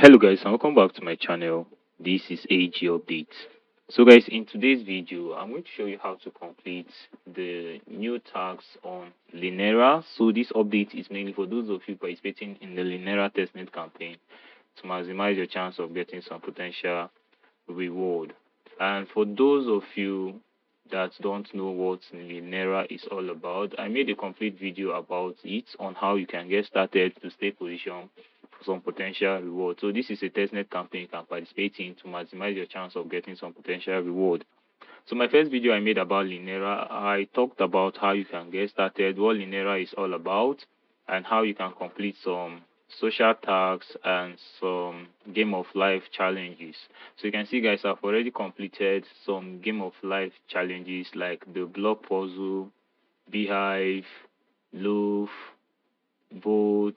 Hello guys and welcome back to my channel. This is AG Update. So guys, in today's video I'm going to show you how to complete the new tasks on Linera. So this update is mainly for those of you participating in the Linera Testnet campaign to maximize your chance of getting some potential reward. And for those of you that don't know what Linera is all about, I made a complete video about it on how you can get started to stay positioned for some potential reward. So this is a testnet campaign you can participate in to maximize your chance of getting some potential reward. So my first video I made about Linera, I talked about how you can get started, what Linera is all about, and how you can complete some social tasks and some game of life challenges. So you can see guys, I've already completed some game of life challenges like the block puzzle, beehive, loaf, boat.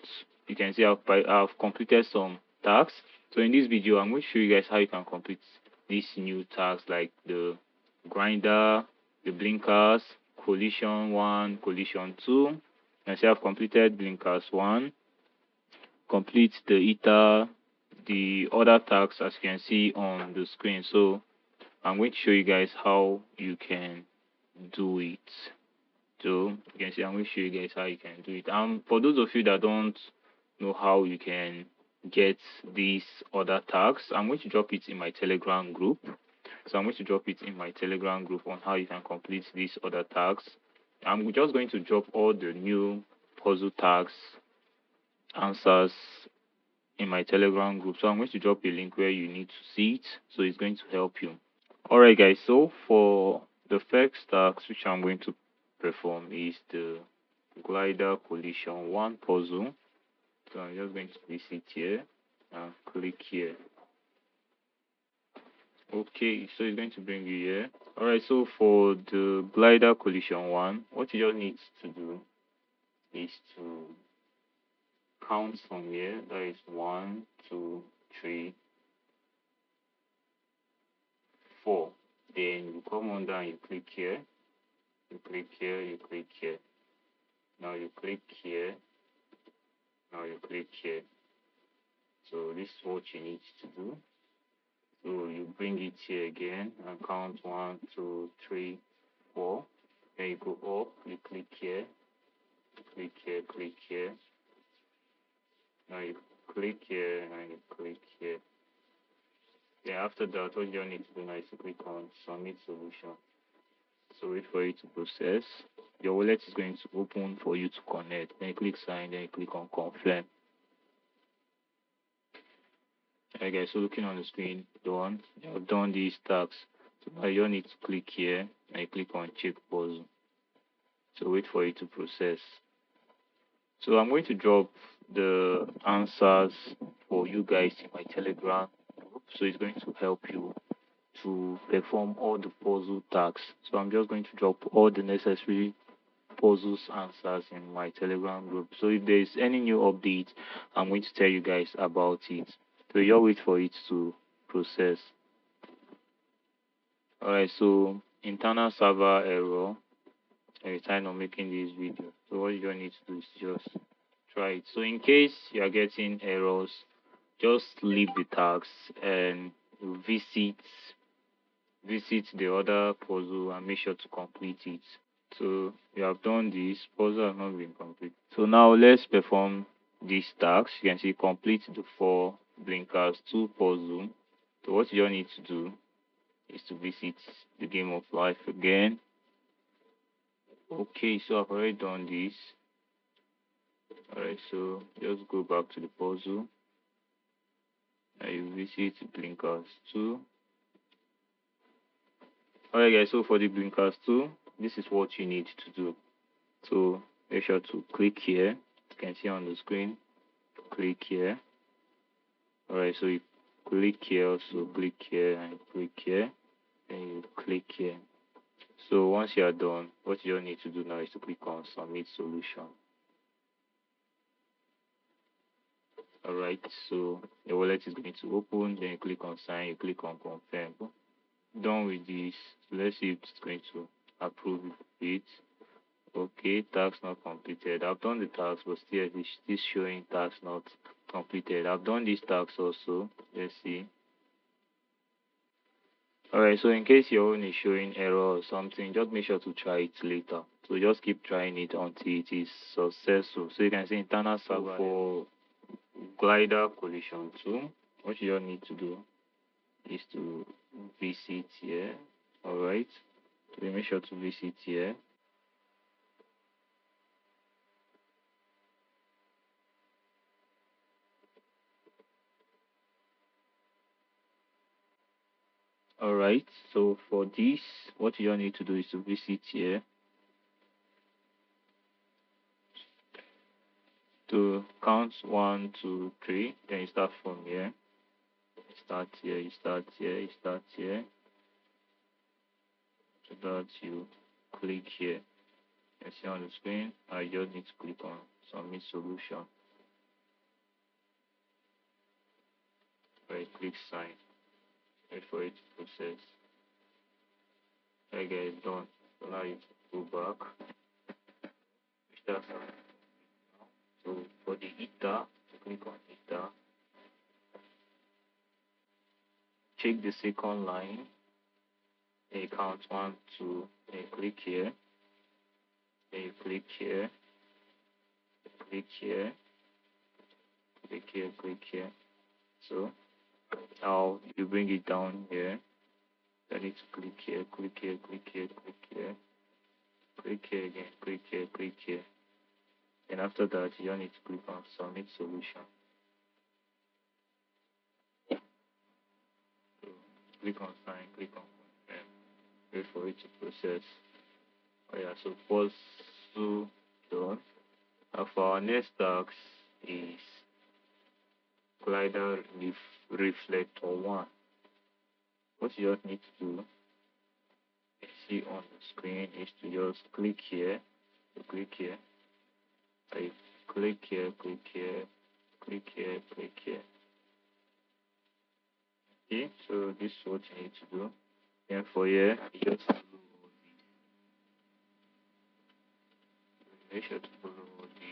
You can see I've completed some tasks. So in this video I'm going to show you guys how you can complete these new tasks like the grinder, the blinkers, collision 1, collision 2. And see I've completed blinkers 1, complete the eater, the other tasks as you can see on the screen. So I'm going to show you guys how you can do it. So you can see I'm going to show you guys how you can do it. For those of you that don't know how you can get these other tags, I'm going to drop it in my Telegram group. So I'm going to drop it in my Telegram group on how you can complete these other tags. I'm just going to drop all the new puzzle tags answers in my Telegram group. So I'm going to drop a link where you need to see it. So it's going to help you. Alright guys, so for the first task which I'm going to perform is the glider collision 1 puzzle. So I'm just going to place it here and click here. Okay, so it's going to bring you here. Alright, so for the glider collision 1, what you just need to do is to count from here. That is 1, 2, 3, 4. Then you come under and you click here. You click here, you click here. Now you click here. Now you click here. So this is what you need to do. So you bring it here again and count 1, 2, 3, 4. Then you go up, you click here, click here, click here. Now you click here and you click here. Then after that, what you need to do now is to click on submit solution. So wait for it to process. Your wallet is going to open for you to connect. Then you click sign, then you click on confirm. Alright guys, so looking on the screen, done. You have done these tasks. So now you need to click here and you click on check puzzle. So wait for it to process. So I'm going to drop the answers for you guys in my Telegram group. So it's going to help you to perform all the puzzle tasks. So I'm just going to drop all the necessary puzzles answers in my Telegram group. So if there is any new update, I'm going to tell you guys about it. So you wait for it to process. Alright, so internal server error every time I'm making this video. So what you need to do is just try it. So in case you are getting errors, just leave the tags and visit the other puzzle and make sure to complete it. So you have done this, puzzle has not been complete. So now let's perform these tasks. You can see complete the 4 blinkers 2 puzzle. So what you need to do is to visit the game of life again. Okay, so I've already done this. Alright, so just go back to the puzzle and you visit blinkers 2. Alright guys, so for the blinkers 2, this is what you need to do. So make sure to click here. You can see on the screen. Click here. Alright, so you click here, also click here and click here. And you click here. So once you are done, what you need to do now is to click on submit solution. Alright, so your wallet is going to open, then you click on sign, you click on confirm. Done with this. So let's see if it's going to approve it. Okay, task not completed. I've done the task, but still it's still showing task not completed. I've done these tasks also. Let's see. Alright, so in case your own is showing error or something, just make sure to try it later. So just keep trying it until it is successful. So you can see internal server for glider collision 2. What you all need to do is to visit here. Alright, so make sure to visit here. Alright, so for this, what you all need to do is to visit here to count 1, 2, 3. Then you start from here. You start here, you start here, you start here. So that you click here. You see on the screen, I just need to click on submit solution. Right, click sign. Wait for it to process. Okay, it's done. So now you go back. Start. So for the ether, click on ether. Check the second line. Then you count 1, 2. Then you click here. Then you click here. Click here. Click here. Click here. So now you bring it down here. I need to click here, click here, click here, click here, click here again, click here, click here. And after that, you need to click on submit solution. So click on sign, click on confirm. Wait for it to process. Oh yeah, so pause to done. And for our next task is glider reflector 1. What you just need to do, you see on the screen, is to just click here, click here. I click here, click here, click here, click here. Okay, so this is what you need to do. And for here, you just make sure to follow the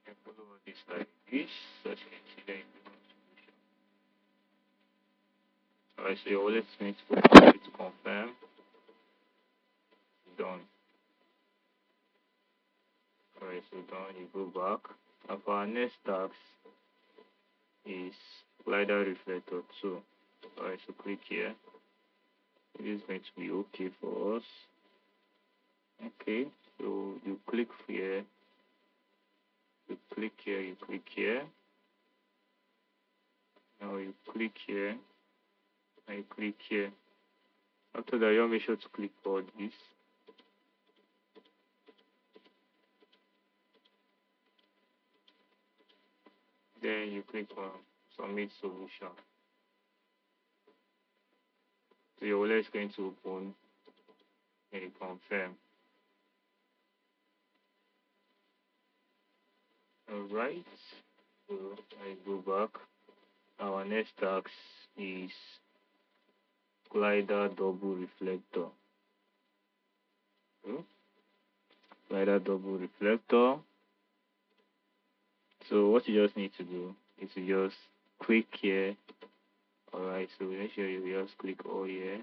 and follow this like this, so you can see the contribution. Alright, so your wallet needs to confirm. Done. Alright, so done, you go back. And for our next task is glider reflector 2. Alright, so click here. It is going to be okay for us. Okay, so you click here, you click here, you click here. Now you click here, and you click here. After that, you make sure to click all this. Then you click on submit solution. So your wallet is going to open and you confirm. Alright, so I go back. Our next task is glider double reflector. So, glider double reflector. So what you just need to do is to just click here. Alright, so make sure you just click all here.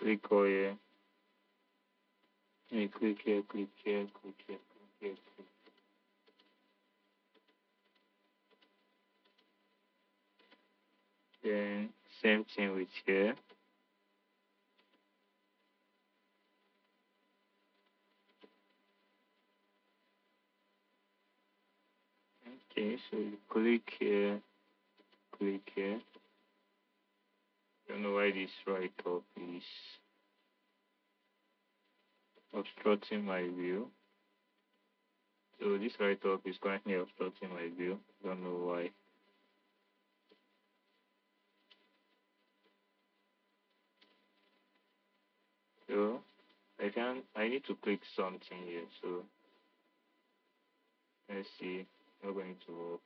Click all here. And you click here, click here, click here, click here, click. Then same thing with here. Okay, so you click here, click here. Don't know why this right up is obstructing my view. So this right up is currently obstructing my view. Don't know why. So I need to click something here. So let's see. Not going to work.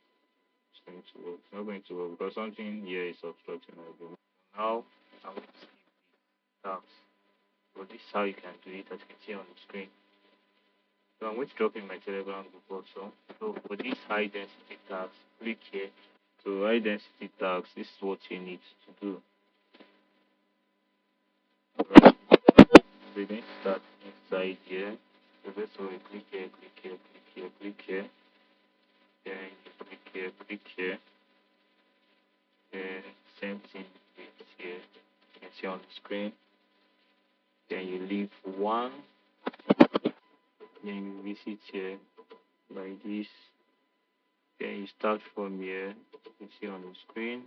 It's going to work. It's not going to work because something here is obstructing my view. Now I'm going to skip the tags. But this is how you can do it, as you can see on the screen. So I'm going to drop in my Telegram group also. So for these high density tags, click here. So high density tags, this is what you need to do. Alright. So you're going to start inside here. So that's why you click here, click here, click here, click here. Then you click here, click here. Then same thing with here. You can see on the screen. Then you leave one. Then you visit here like this. Then you start from here. You can see on the screen.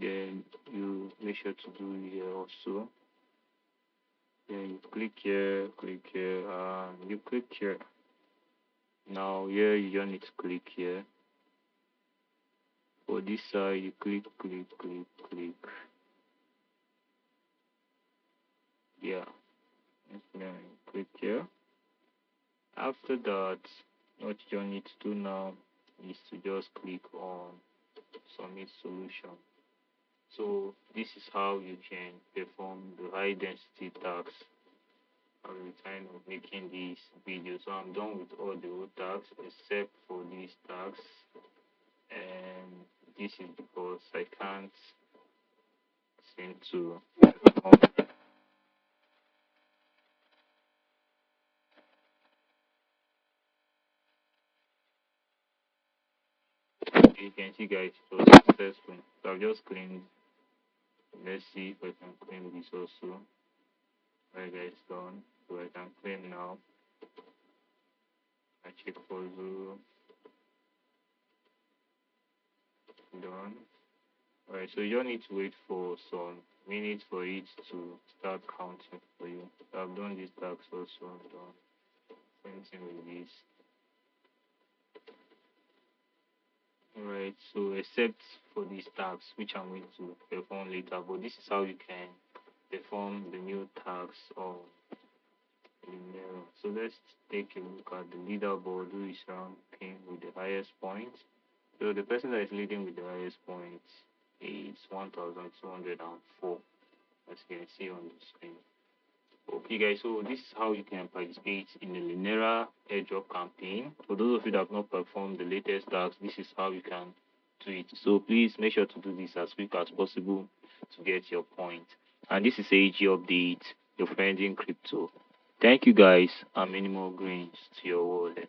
Then you make sure to do here also. Then you click here, and you click here. Now here you don't need to click here. For this side you click. Yeah. Then you click here. After that, what you need to do now is to just click on submit solution. So this is how you can perform the high density tags. I'm kind of making this video, so I'm done with all the old tags except for these tags, and this is because I can't seem to perform. You can see guys, it was successful. So I've just cleaned. Let's see if I can clean this also. Right guys, done. So I can clean now. I check for zero. Done. Alright, so you don't need to wait for some minutes for it to start counting for you. So I've done this task also. I'm done. Same thing with this. Alright, so except for these tasks, which I'm going to perform later, but this is how you can perform the new tasks on Linera. So let's take a look at the leaderboard who is ranking with the highest points. So the person that is leading with the highest points is 1,204, as you can see on the screen. Okay guys, so this is how you can participate in the Linera airdrop campaign. For those of you that have not performed the latest tasks, this is how you can do it. So please make sure to do this as quick as possible to get your point. And this is AG Update, your friend in crypto. Thank you guys, and many more greens to your wallet.